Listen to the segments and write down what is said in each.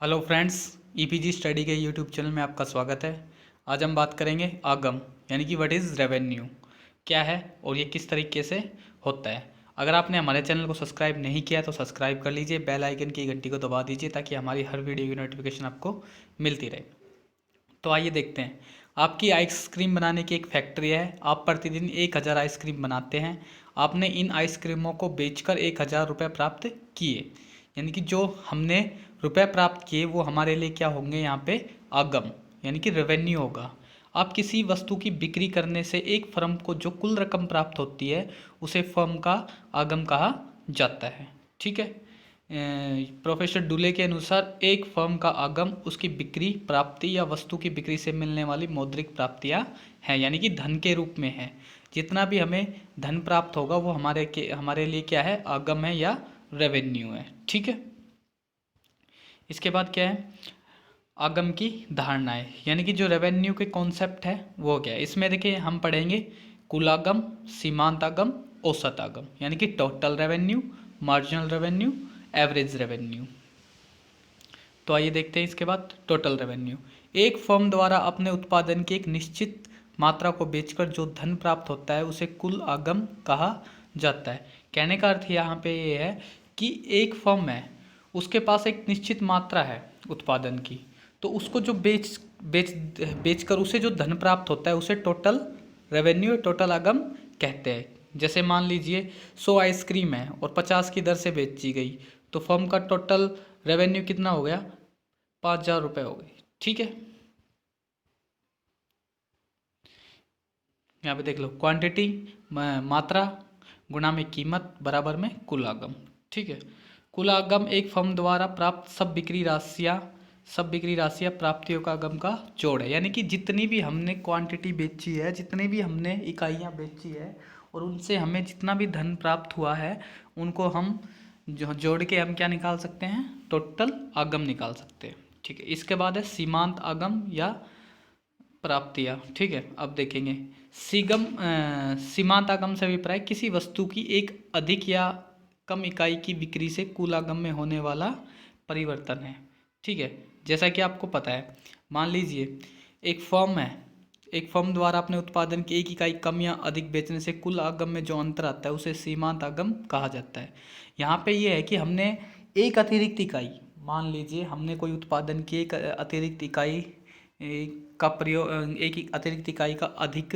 Hello friends, e-PG study के YouTube channel में आपका स्वागत है। आज हम बात करेंगे आगम यानी कि व्हाट इज़ रेवेन्यू, क्या है और ये किस तरीके से होता है। अगर आपने हमारे चैनल को सब्सक्राइब नहीं किया तो सब्सक्राइब कर लीजिए, बेल आइकन की घंटी को दबा दीजिए ताकि हमारी हर वीडियो की नोटिफिकेशन आपको मिलती रहे। तो आइए देखते हैं। आपकी आइसक्रीम बनाने की एक फैक्ट्री है। आप प्रतिदिन 1000 आइसक्रीम बनाते हैं। आपने इन आइसक्रीमों को बेचकर 1000 रुपये प्राप्त किए, यानी कि जो हमने रुपए प्राप्त किए वो हमारे लिए क्या होंगे, यहाँ पे आगम यानी कि रेवेन्यू होगा। आप किसी वस्तु की बिक्री करने से एक फर्म को जो कुल रकम प्राप्त होती है उसे फर्म का आगम कहा जाता है। ठीक है। प्रोफेसर डुले के अनुसार एक फर्म का आगम उसकी बिक्री प्राप्ति या वस्तु की बिक्री से मिलने वाली मौद्रिक प्राप्तियां हैं, यानी कि धन के रूप में है। जितना भी हमें धन प्राप्त होगा वो हमारे लिए क्या है, आगम है या रेवेन्यू है। ठीक है। इसके बाद क्या है, आगम की धारणाएं, यानी कि जो रेवेन्यू के कॉन्सेप्ट है वो क्या है। इसमें देखिए हम पढ़ेंगे कुलागम, सीमांत आगम, औसत आगम, यानी कि total revenue, marginal revenue, average revenue. तो आइए देखते हैं इसके बाद टोटल रेवेन्यू। एक फर्म द्वारा अपने उत्पादन की एक निश्चित मात्रा को बेचकर जो धन प्राप्त होता है उसे कुल आगम कहा जाता है। कहने का अर्थ यहाँ पे ये है कि एक फर्म है, उसके पास एक निश्चित मात्रा है उत्पादन की, तो उसको जो बेच बेच बेचकर उसे जो धन प्राप्त होता है उसे टोटल रेवेन्यू, टोटल आगम कहते हैं। जैसे मान लीजिए 100 आइसक्रीम है और 50 की दर से बेची गई, तो फर्म का टोटल रेवेन्यू कितना हो गया, 5000 रुपये हो गई। ठीक है। यहाँ पे देख लो, क्वांटिटी मात्रा गुणा में कीमत बराबर में कुल आगम। ठीक है। कुल आगम एक फर्म द्वारा प्राप्त सब बिक्री राशियाँ प्राप्तियों का आगम का जोड़ है, यानी कि जितनी भी हमने क्वांटिटी बेची है, जितनी भी हमने इकाइयाँ बेची है और उनसे हमें जितना भी धन प्राप्त हुआ है उनको हम जोड़ के हम क्या निकाल सकते हैं, टोटल आगम निकाल सकते हैं। ठीक है। इसके बाद है सीमांत आगम या प्राप्तियाँ। ठीक है। अब देखेंगे सीमांत आगम से अभिप्राय किसी वस्तु की एक अधिक या कम इकाई की बिक्री से कुल आगम में होने वाला परिवर्तन है। ठीक है। जैसा कि आपको पता है, मान लीजिए एक फर्म है, एक फर्म द्वारा अपने उत्पादन की एक इकाई कम या अधिक बेचने से कुल आगम में जो अंतर आता है उसे सीमांत आगम कहा जाता है। यहाँ पे ये है कि हमने एक अतिरिक्त इकाई, मान लीजिए हमने कोई उत्पादन की एक अतिरिक्त इकाई का प्रयोग, एक अतिरिक्त इकाई का अधिक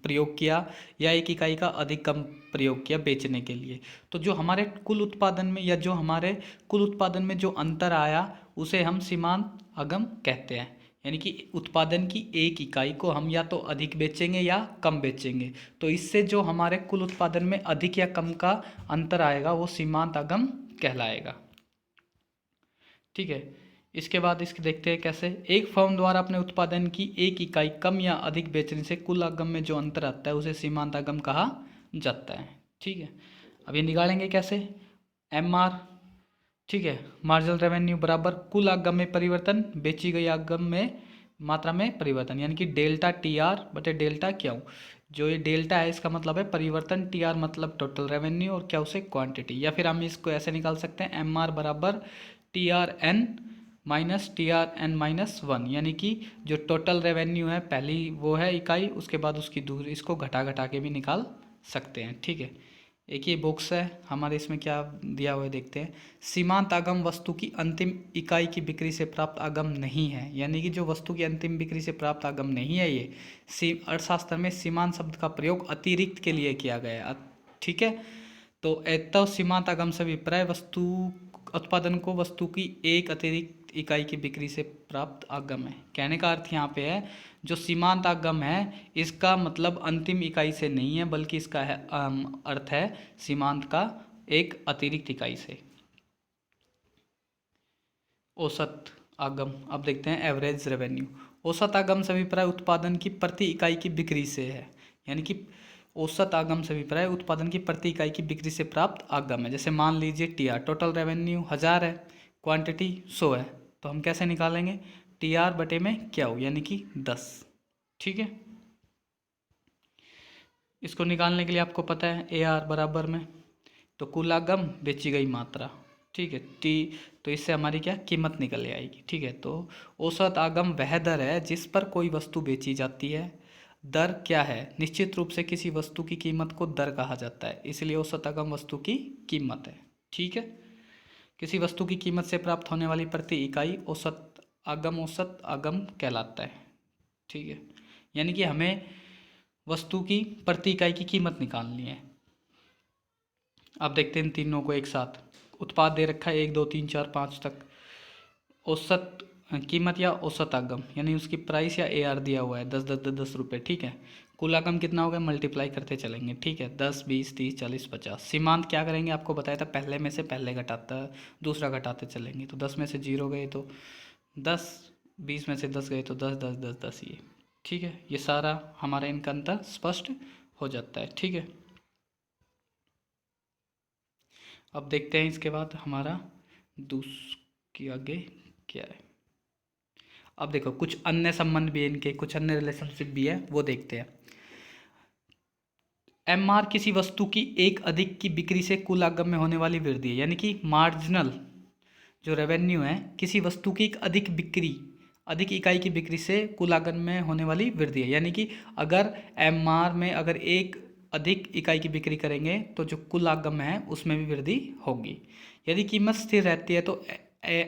प्रयोग किया या एक इकाई का अधिक कम प्रयोग किया बेचने के लिए, तो जो हमारे कुल उत्पादन में या जो हमारे कुल उत्पादन में जो अंतर आया उसे हम सीमांत आगम कहते हैं। यानी कि उत्पादन की एक इकाई को हम या तो अधिक बेचेंगे या कम बेचेंगे, तो इससे जो हमारे कुल उत्पादन में अधिक या कम का अंतर आएगा वो सीमांत आगम कहलाएगा। ठीक है। इसके बाद इसके देखते हैं कैसे एक फर्म द्वारा अपने उत्पादन की एक इकाई कम या अधिक बेचने से कुल आगम में जो अंतर आता है उसे सीमांत आगम कहा जाता है। ठीक है। अब ये निकालेंगे कैसे, एम आर, ठीक है, मार्जिनल रेवेन्यू बराबर कुल आगम में परिवर्तन, बेची गई आगम में मात्रा में परिवर्तन, यानी कि डेल्टा टी आर बटे डेल्टा क्यू। जो ये डेल्टा है इसका मतलब है परिवर्तन, टी आर मतलब टोटल रेवेन्यू और क्या उसे क्वांटिटी, या फिर हम इसको ऐसे निकाल सकते हैं एम आर बराबर T R N minus T R N minus one, यानी कि जो टोटल रेवेन्यू है पहली वो है इकाई, उसके बाद उसकी दूरी, इसको घटा घटा के भी निकाल सकते हैं। ठीक है। एक ये बॉक्स है हमारे, इसमें क्या दिया हुआ है देखते हैं। सीमांत आगम वस्तु की अंतिम इकाई की बिक्री से प्राप्त आगम नहीं है, यानी कि जो वस्तु की अंतिम बिक्री से प्राप्त आगम नहीं है ये अर्थशास्त्र में सीमांत शब्द का प्रयोग अतिरिक्त के लिए किया गया है। ठीक है। तो एतव सीमांत आगम से अभिप्राय वस्तु उत्पादन को वस्तु की एक अतिरिक्त इकाई की बिक्री से प्राप्त आगम है। कहने का अर्थ यहाँ पे है जो सीमांत आगम है इसका मतलब अंतिम इकाई से नहीं है, बल्कि इसका है अर्थ है सीमांत का एक अतिरिक्त इकाई से। औसत आगम, अब देखते हैं एवरेज रेवेन्यू। औसत आगम से अभिप्राय उत्पादन की प्रति इकाई की बिक्री से है, यानी कि औसत आगम से अभिप्राय उत्पादन की प्रति इकाई की बिक्री से प्राप्त आगम है। जैसे मान लीजिए टी आर, टोटल रेवेन्यू 1000 है, क्वांटिटी 100 है, तो हम कैसे निकालेंगे, टी आर बटे में क्या हो, यानी कि 10। ठीक है। इसको निकालने के लिए आपको पता है ए आर बराबर में, तो कुल आगम बेची गई मात्रा, ठीक है। टी, तो इससे हमारी क्या कीमत निकल आएगी। ठीक है, तो औसत आगम वह दर है जिस पर कोई वस्तु बेची जाती है। दर क्या है? निश्चित रूप से किसी वस्तु की कीमत को दर कहा जाता है, इसलिए औसत आगम वस्तु की कीमत है। ठीक है, किसी वस्तु की कीमत से प्राप्त होने वाली प्रति इकाई औसत आगम कहलाता है। ठीक है, यानी कि हमें वस्तु की प्रति इकाई की कीमत निकालनी है। अब देखते हैं इन तीनों को एक साथ। उत्पाद दे रखा है 1 2 3 4 5 तक। औसत कीमत या औसत आगम यानी उसकी प्राइस या AR दिया हुआ है 10 रुपये। ठीक है, कुल आगम कितना होगा मल्टीप्लाई करते चलेंगे। ठीक है, 10 20 30 40 50। सीमांत क्या करेंगे आपको बताया था, पहले में से पहले घटाता दूसरा घटाते चलेंगे। तो 10 में से 0 गए तो 10, 20 में से 10 गए तो 10 10 10 10 ये। ठीक है, ये सारा हमारा इनका अंतर स्पष्ट हो जाता है। ठीक है, अब देखते हैं इसके बाद हमारा की आगे क्या है। अब देखो कुछ अन्य संबंध भी है इनके, कुछ अन्य रिलेशनशिप भी है, वो देखते हैं। MR किसी वस्तु की एक अधिक की बिक्री से कुल आगम में होने वाली वृद्धि है, यानी कि मार्जिनल जो रेवेन्यू है किसी वस्तु की एक अधिक इकाई की बिक्री से कुल आगम में होने वाली वृद्धि है। यानी कि अगर MR में अगर एक अधिक इकाई की बिक्री करेंगे तो जो कुल आगम है उसमें भी वृद्धि होगी। यदि कीमत स्थिर रहती है तो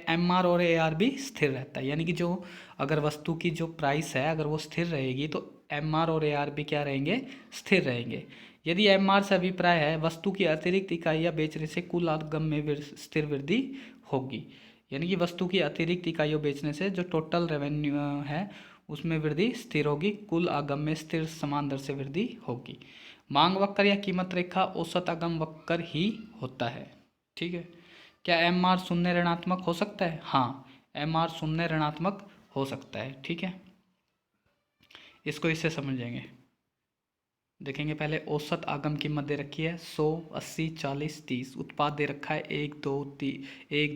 MR और AR भी स्थिर रहता है। यानी कि जो अगर वस्तु की जो प्राइस है अगर वो स्थिर रहेगी तो MR और AR भी क्या रहेंगे, स्थिर रहेंगे। यदि MR से अभिप्राय है वस्तु की अतिरिक्त इकाइयाँ बेचने से कुल आगम में स्थिर वृद्धि होगी, यानी कि वस्तु की अतिरिक्त इकाइयों बेचने से जो टोटल रेवेन्यू है उसमें वृद्धि स्थिर होगी, कुल आगम में स्थिर समान दर से वृद्धि होगी। मांग वक्र या कीमत रेखा औसत आगम वक्र ही होता है। ठीक है, क्या MR शून्य ऋणात्मक हो सकता है? हाँ, MR शून्य ऋणात्मक हो सकता है। ठीक है, इसको इससे समझेंगे। देखेंगे पहले औसत आगम कीमत दे रखी है 100 80 40 30। उत्पाद दे रखा है 1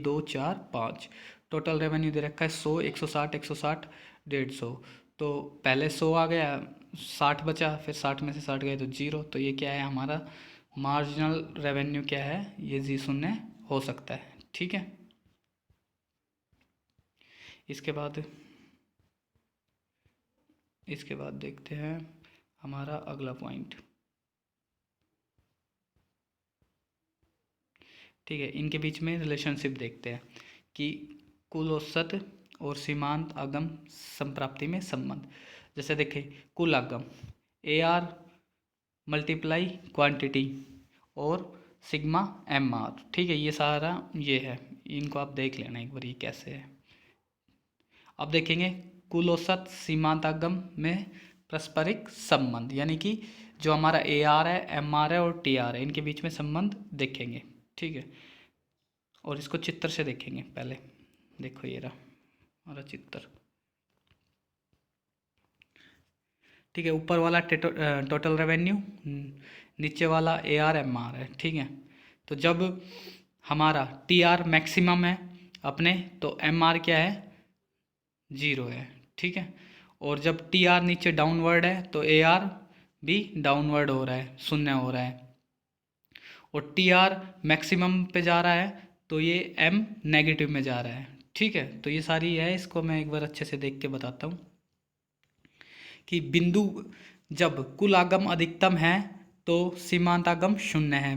2 4 5। टोटल रेवेन्यू दे रखा है 100 160 160 150। तो पहले 100 आ गया, 60 बचा, फिर 60 में से 60 गए तो 0। तो ये क्या है हमारा मार्जिनल रेवेन्यू क्या है, ये जी शून्य हो सकता है। ठीक है, इसके बाद देखते हैं हमारा अगला पॉइंट। ठीक है, इनके बीच में रिलेशनशिप देखते हैं कि कुल औसत और सीमांत आगम संप्राप्ति में संबंध। जैसे देखें कुल आगम AR मल्टीप्लाई क्वांटिटी और सिग्मा MR। ठीक है, ये सारा ये है, इनको आप देख लेना एक बार ये कैसे है। अब देखेंगे कुल औसत सीमांत आगम में पारस्परिक संबंध, यानी कि जो हमारा AR है MR है और TR है इनके बीच में संबंध देखेंगे। ठीक है, और इसको चित्र से देखेंगे पहले। देखो ये रहा हमारा चित्र। ठीक है, ऊपर वाला टोटल रेवेन्यू, नीचे वाला AR MR है। ठीक है, तो जब हमारा TR मैक्सिमम है अपने तो MR क्या है 0 है। ठीक है, और जब TR नीचे डाउनवर्ड है तो AR भी डाउनवर्ड हो रहा है, शून्य हो रहा है। और TR मैक्सिमम पे जा रहा है तो ये M नेगेटिव में जा रहा है। ठीक है, तो ये सारी है, इसको मैं एक बार अच्छे से देख के बताता हूँ कि बिंदु जब कुल आगम अधिकतम है तो सीमांत आगम शून्य है।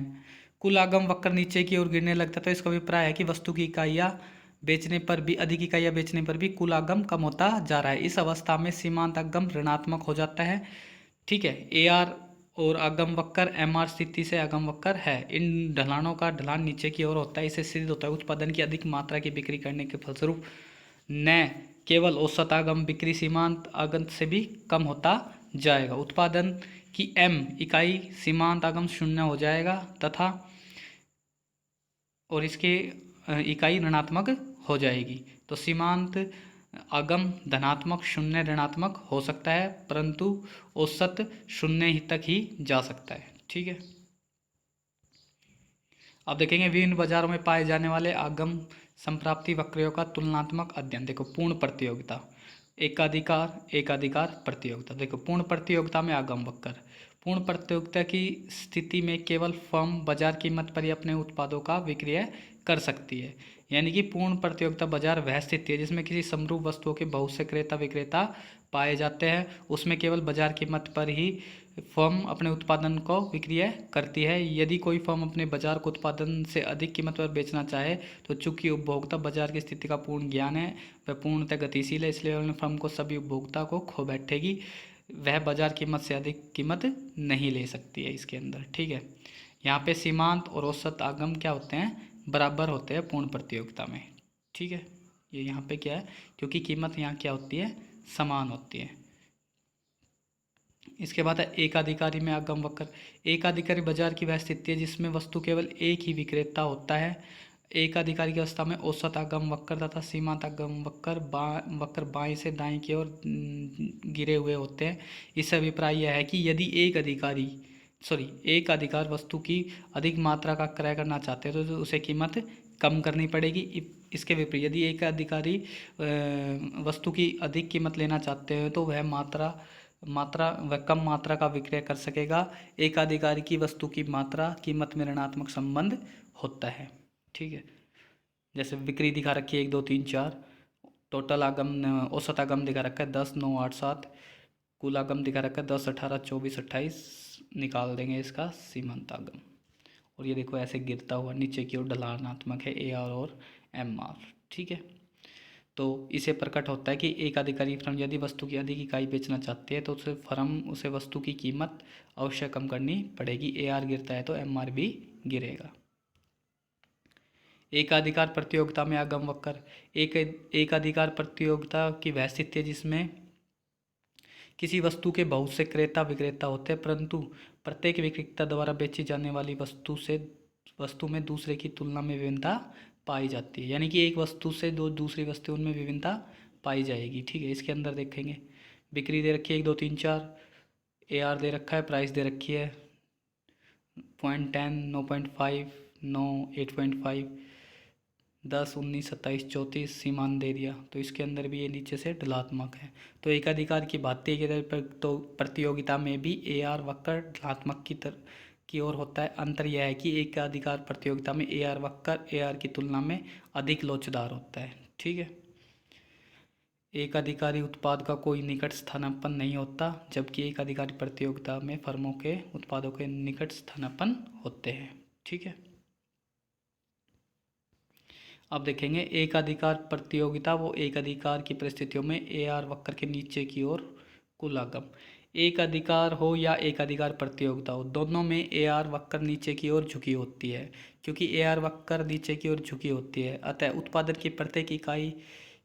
कुल आगम वक्र नीचे की ओर गिरने लगता है तो इसका अभिप्राय है कि वस्तु की इकाइयाँ बेचने पर भी अधिक इकाइयाँ बेचने पर भी कुल आगम कम होता जा रहा है। इस अवस्था में सीमांत आगम ऋणात्मक हो जाता है। ठीक है, AR और आगम वक्र MR स्थिति से आगम वक्र है। इन ढलानों का ढलान नीचे की ओर होता है, इससे सिद्ध होता है उत्पादन की अधिक मात्रा की बिक्री करने के फलस्वरूप न केवल औसत आगम बिक्री सीमांत आगम से भी कम होता जाएगा। उत्पादन की M इकाई सीमांत आगम शून्य हो जाएगा तथा और इसके इकाई ऋणात्मक हो जाएगी। तो सीमांत आगम धनात्मक शून्य ऋणात्मक हो सकता है परंतु औसत शून्य ही तक ही जा सकता है। ठीक है, अब देखेंगे विभिन्न बाजारों में पाए जाने वाले आगम संप्राप्ति वक्रों का तुलनात्मक अध्ययन। देखो पूर्ण प्रतियोगिता, एकाधिकार प्रतियोगिता। देखो पूर्ण प्रतियोगिता में आगम वक्र। पूर्ण प्रतियोगिता की स्थिति में केवल फर्म बाजार कीमत पर ही अपने उत्पादों का विक्रय कर सकती है। यानी कि पूर्ण प्रतियोगिता बाजार वह स्थिति है जिसमें किसी समरूप वस्तुओं के बहुत से क्रेता विक्रेता पाए जाते हैं। उसमें केवल बाजार कीमत पर ही फर्म अपने उत्पादन को विक्रय करती है। यदि कोई फर्म अपने बाजार को उत्पादन से अधिक कीमत पर बेचना चाहे तो चूंकि उपभोक्ता बाजार की स्थिति का पूर्ण ज्ञान है, वह पूर्णतः गतिशील है, इसलिए फर्म को सभी उपभोक्ता को खो बैठेगी, वह बाजार कीमत से अधिक कीमत नहीं ले सकती है इसके अंदर। ठीक है, यहाँ पे सीमांत और औसत आगम क्या होते हैं, बराबर होते हैं पूर्ण प्रतियोगिता में। ठीक है, ये यहाँ पे क्या है, क्योंकि कीमत यहाँ क्या होती है, समान होती है। इसके बाद है एकाधिकारी में आगम वक्र। एकाधिकारी बाजार की वह स्थिति है जिसमें वस्तु केवल एक ही विक्रेता होता है। एकाधिकारी की अवस्था में औसत आगम वक्र तथा सीमांत आगम वक्र बाएं से दाएं की ओर गिरे हुए होते हैं। इससे अभिप्राय यह है कि यदि एक अधिकार वस्तु की अधिक मात्रा का क्रय करना चाहते हैं तो उसे कीमत कम करनी पड़ेगी। इसके विपरीत यदि एक अधिकारी वस्तु की अधिक कीमत लेना चाहते हैं तो वह वह कम मात्रा का विक्रय कर सकेगा। एक अधिकारी की वस्तु की मात्रा कीमत में ऋणात्मक संबंध होता है। ठीक है, जैसे बिक्री दिखा रखी है 1 2 3 4, टोटल आगम औसत आगम दिखा रखा है 10 9 8 7, कुल आगम दिखा रखा है 10 18 24 28, निकाल देंगे इसका सीमांत आगम। और ये देखो ऐसे गिरता हुआ नीचे की ओर ढलानात्मक है AR और MR। ठीक है, तो इसे प्रकट होता है कि एक अधिकारी फर्म यदि वस्तु की अधिक इकाई बेचना चाहती है तो उसे वस्तु की कीमत अवश्य कम करनी पड़ेगी। AR गिरता है तो MR भी गिरेगा। एकाधिकार प्रतियोगिता में आगम वक्र। एकाधिकार प्रतियोगिता की वह स्थिति है जिसमें किसी वस्तु के बहुत से क्रेता विक्रेता होते हैं, परंतु प्रत्येक विक्रेता द्वारा बेची जाने वाली वस्तु में दूसरे की तुलना में विभिन्नता पाई जाती है। यानी कि एक वस्तु से दूसरी वस्तुओं में विभिन्नता पाई जाएगी। ठीक है, इसके अंदर देखेंगे बिक्री दे रखी है 1 2 3 4, AR दे रखा है, प्राइस दे रखी है 0.10 9.5 9 8.5 10 19 27 34, सीमांत दे दिया। तो इसके अंदर भी ये नीचे से ढलात्मक है। तो एकाधिकार की बातें की तो प्रतियोगिता में भी AR वक्र ढलात्मक की ओर होता है। अंतर यह है कि एकाधिकार प्रतियोगिता में AR वक्र AR की तुलना में अधिक लोचदार होता है। ठीक है, एकाधिकारी उत्पाद का कोई निकट स्थानापन्न नहीं होता, जबकि एकाधिकारी प्रतियोगिता में फर्मों के उत्पादों के निकट स्थानापन्न होते हैं। ठीक है, अब देखेंगे एकाधिकार प्रतियोगिता वो एक अधिकार की परिस्थितियों में AR वक्र के नीचे की ओर कुल आगम। एक अधिकार हो या एक अधिकार प्रतियोगिता हो, दोनों में AR वक्र नीचे की ओर झुकी होती है। क्योंकि AR वक्र नीचे की ओर झुकी होती है, अतः उत्पादन की प्रत्येक इकाई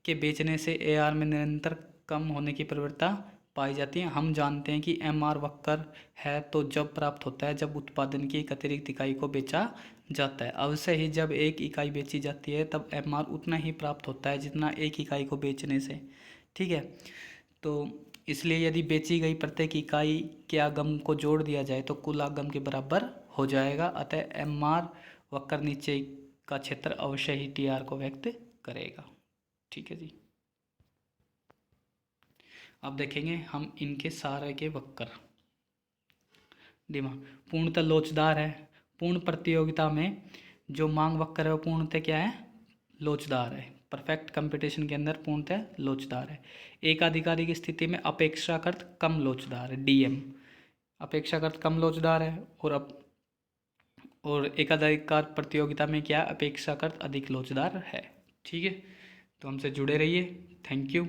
के बेचने से AR में निरंतर कम होने की प्रवृत्ति पाई जाती है। हम जानते हैं कि MR वक्र है तो जब प्राप्त होता है जब उत्पादन की एक अतिरिक्त इकाई को बेचा जाता है। अवश्य ही जब एक इकाई बेची जाती है तब MR उतना ही प्राप्त होता है जितना एक इकाई को बेचने से। ठीक है, तो इसलिए यदि बेची गई प्रत्येक इकाई के आगम को जोड़ दिया जाए तो कुल आगम के बराबर हो जाएगा। अतः MR वक्र नीचे का क्षेत्र अवश्य ही TR को व्यक्त करेगा। ठीक है जी, अब देखेंगे हम इनके सारे के वक्र। दिमाग पूर्णतः लोचदार है। पूर्ण प्रतियोगिता में जो मांग वक्र है वो पूर्णतः क्या है, लोचदार है। परफेक्ट कंपटीशन के अंदर पूर्णतः लोचदार है। एकाधिकारी की स्थिति में अपेक्षाकृत कम लोचदार है, DM अपेक्षाकृत कम लोचदार है। और एकाधिकार प्रतियोगिता में क्या अपेक्षाकृत अधिक लोचदार है। ठीक है, तो हमसे जुड़े रहिए। Thank you.